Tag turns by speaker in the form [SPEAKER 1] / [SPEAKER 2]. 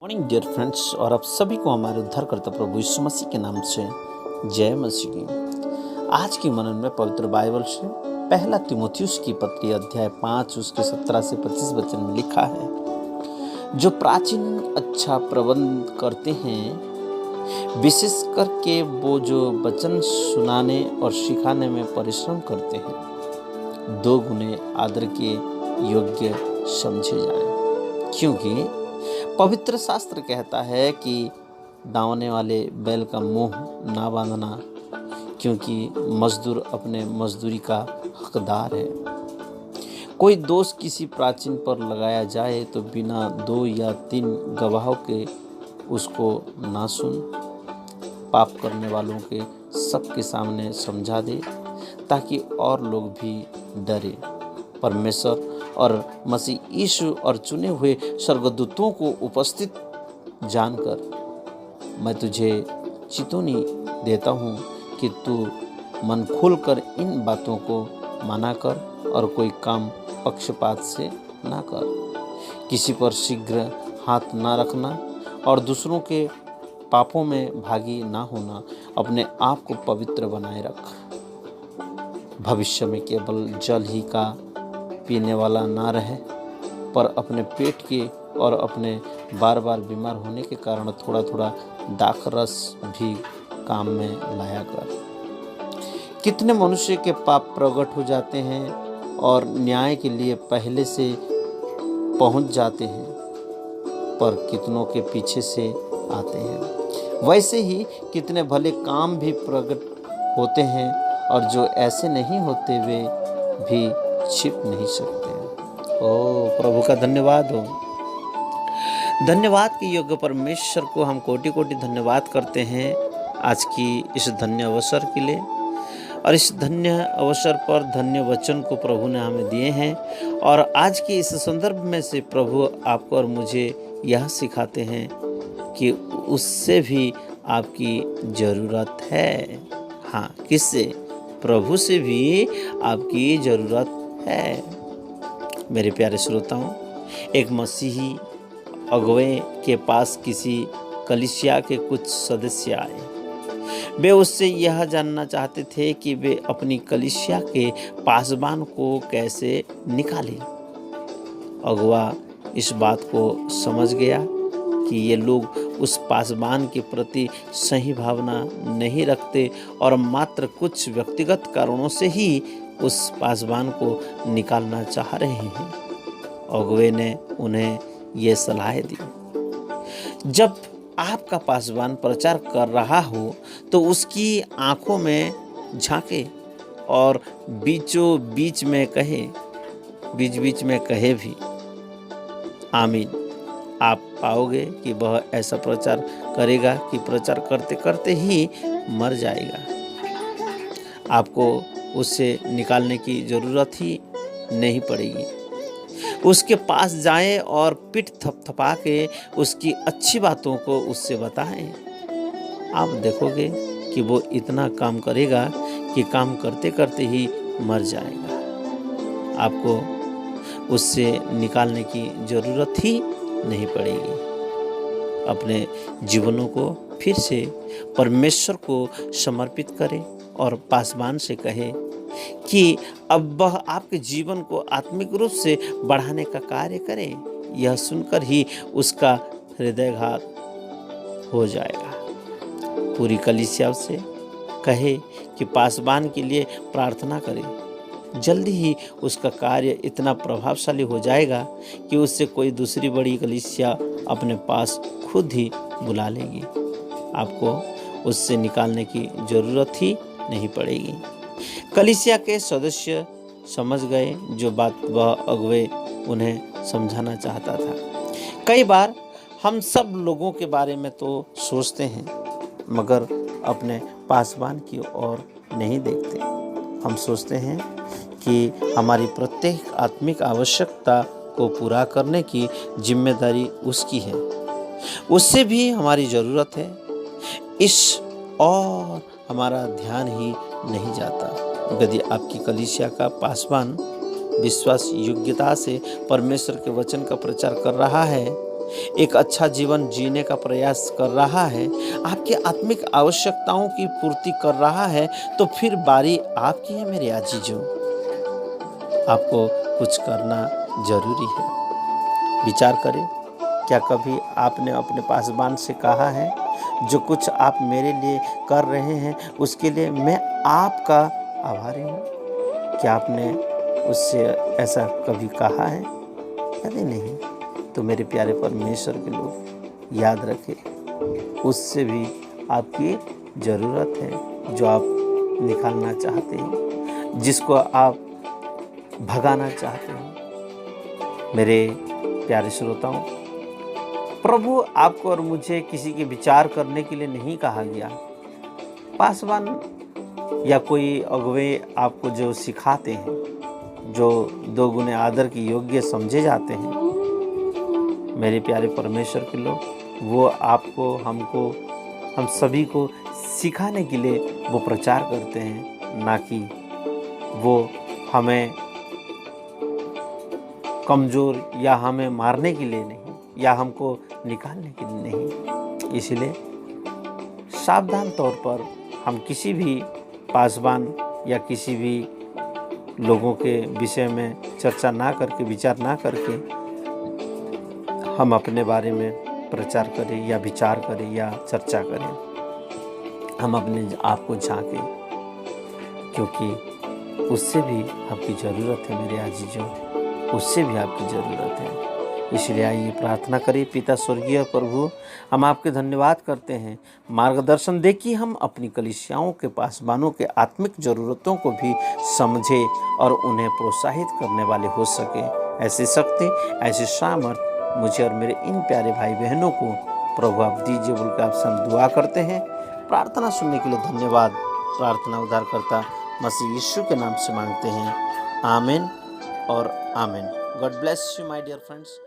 [SPEAKER 1] Morning dear friends, और आप सभी को हमारे उद्धारकर्ता प्रभु यीशु मसीह के नाम से जय मसीह की। आज की मनन में पवित्र बाइबल से पहला तीमुथियुस की पत्री अध्याय 5 उसके 17 से 25 वचन में लिखा है, जो प्राचीन अच्छा प्रबंध करते हैं, विशेष करके वो जो वचन सुनाने और सिखाने में परिश्रम करते हैं, 2 गुने आदर के योग्य समझे जाएं। क्योंकि पवित्र शास्त्र कहता है कि दावने वाले बैल का मुंह ना बांधना, क्योंकि मजदूर अपने मजदूरी का हकदार है। कोई दोष किसी प्राचीन पर लगाया जाए तो बिना 2 या 3 गवाहों के उसको ना सुन, पाप करने वालों के सबके सामने समझा दे, ताकि और लोग भी डरे। परमेश्वर और मसीह यीशु और चुने हुए स्वर्गदूतों को उपस्थित जानकर मैं तुझे चेतावनी देता हूँ कि तू मन खोलकर इन बातों को माना कर और कोई काम पक्षपात से ना कर। किसी पर शीघ्र हाथ ना रखना और दूसरों के पापों में भागी ना होना। अपने आप को पवित्र बनाए रख। भविष्य में केवल जल ही का पीने वाला ना रहे, पर अपने पेट के और अपने बार बार बीमार होने के कारण थोड़ा थोड़ा दाखरस भी काम में लाया कर। कितने मनुष्य के पाप प्रकट हो जाते हैं और न्याय के लिए पहले से पहुंच जाते हैं, पर कितनों के पीछे से आते हैं। वैसे ही कितने भले काम भी प्रकट होते हैं, और जो ऐसे नहीं होते वे भी छिप नहीं सकते। ओ प्रभु का धन्यवाद हो। धन्यवाद के योग्य परमेश्वर को हम कोटि कोटि धन्यवाद करते हैं आज की इस धन्य अवसर के लिए। और इस धन्य अवसर पर धन्य वचन को प्रभु ने हमें दिए हैं, और आज के इस संदर्भ में से प्रभु आपको और मुझे यह सिखाते हैं कि उससे भी आपकी ज़रूरत है। हाँ, किससे? प्रभु से भी आपकी ज़रूरत है। मेरे प्यारे श्रोताओं, एक मसीही अगुवे के पास किसी कलीसिया के कुछ सदस्य आए। वे उससे यह जानना चाहते थे कि वे अपनी कलीसिया के पासबान को कैसे निकालें। अगुवा इस बात को समझ गया कि ये लोग उस पासबान के प्रति सही भावना नहीं रखते और मात्र कुछ व्यक्तिगत कारणों से ही उस पासबान को निकालना चाह रहे हैं। अगुवे ने उन्हें ये सलाह दी, जब आपका पासबान प्रचार कर रहा हो तो उसकी आंखों में झांके और बीचों बीच में कहे भी आमीन। आप पाओगे कि वह ऐसा प्रचार करेगा कि प्रचार करते करते ही मर जाएगा। आपको उससे निकालने की ज़रूरत ही नहीं पड़ेगी। उसके पास जाएं और पीठ थपथपा के उसकी अच्छी बातों को उससे बताएं। आप देखोगे कि वो इतना काम करेगा कि काम करते करते ही मर जाएगा। आपको उससे निकालने की ज़रूरत ही नहीं पड़ेगी। अपने जीवनों को फिर से परमेश्वर को समर्पित करें और पासबान से कहे कि अब वह आपके जीवन को आत्मिक रूप से बढ़ाने का कार्य करे। यह सुनकर ही उसका हृदयघात हो जाएगा। पूरी कलीसिया से कहे कि पासबान के लिए प्रार्थना करे। जल्दी ही उसका कार्य इतना प्रभावशाली हो जाएगा कि उससे कोई दूसरी बड़ी कलीसिया अपने पास खुद ही बुला लेगी। आपको उससे निकालने की ज़रूरत ही नहीं पड़ेगी। कलीसिया के सदस्य समझ गए जो बात वह अगुवे उन्हें समझाना चाहता था। कई बार हम सब लोगों के बारे में तो सोचते हैं, मगर अपने पासबान की ओर नहीं देखते। हम सोचते हैं कि हमारी प्रत्येक आत्मिक आवश्यकता को पूरा करने की जिम्मेदारी उसकी है, उससे भी हमारी ज़रूरत है। इस और हमारा ध्यान ही नहीं जाता। यदि आपकी कलीसिया का पासबान विश्वास योग्यता से परमेश्वर के वचन का प्रचार कर रहा है एक अच्छा जीवन जीने का प्रयास कर रहा है, आपकी आत्मिक आवश्यकताओं की पूर्ति कर रहा है, तो फिर बारी आपकी है मेरे अजीजों। आपको कुछ करना जरूरी है। विचार करें, क्या कभी आपने अपने पासबान से कहा है, जो कुछ आप मेरे लिए कर रहे हैं उसके लिए मैं आपका आभारी हूँ? क्या आपने उससे ऐसा कभी कहा है? यदि नहीं, तो मेरे प्यारे परमेश्वर के लोग याद रखें, उससे भी आपकी ज़रूरत है। जो आप निकालना चाहते हैं, जिसको आप भगाना चाहते हैं। मेरे प्यारे श्रोताओं, प्रभु आपको और मुझे किसी के विचार करने के लिए नहीं कहा गया। पासवान या कोई अगुवे आपको जो सिखाते हैं, जो दो गुने आदर की योग्य समझे जाते हैं, मेरे प्यारे परमेश्वर के लोग, वो आपको, हमको, हम सभी को सिखाने के लिए वो प्रचार करते हैं, ना कि वो हमें कमज़ोर या हमें मारने के लिए नहीं, या हमको निकालने के लिए नहीं। इसलिए सावधान तौर पर हम किसी भी पासबान या किसी भी लोगों के विषय में चर्चा ना करके, विचार ना करके हम अपने बारे में प्रचार करें या विचार करें या चर्चा करें। हम अपने आप को झांकें, क्योंकि उससे भी आपकी ज़रूरत है मेरे अजीजों, उससे भी आपकी ज़रूरत है। इसलिए आइए प्रार्थना करें। पिता स्वर्गीय प्रभु, हम आपके धन्यवाद करते हैं, मार्गदर्शन दे कि हम अपनी कलीसियाओं के पासबानों के आत्मिक ज़रूरतों को भी समझे और उन्हें प्रोत्साहित करने वाले हो सके। ऐसी शक्ति, ऐसी सामर्थ मुझे और मेरे इन प्यारे भाई बहनों को प्रभु आप दीजिए, बोलकर आपसे हम दुआ करते हैं। प्रार्थना सुनने के लिए धन्यवाद। प्रार्थना उद्धारकर्ता मसीह यीशु के नाम से मांगते हैं, आमीन और आमीन। God bless you my dear friends.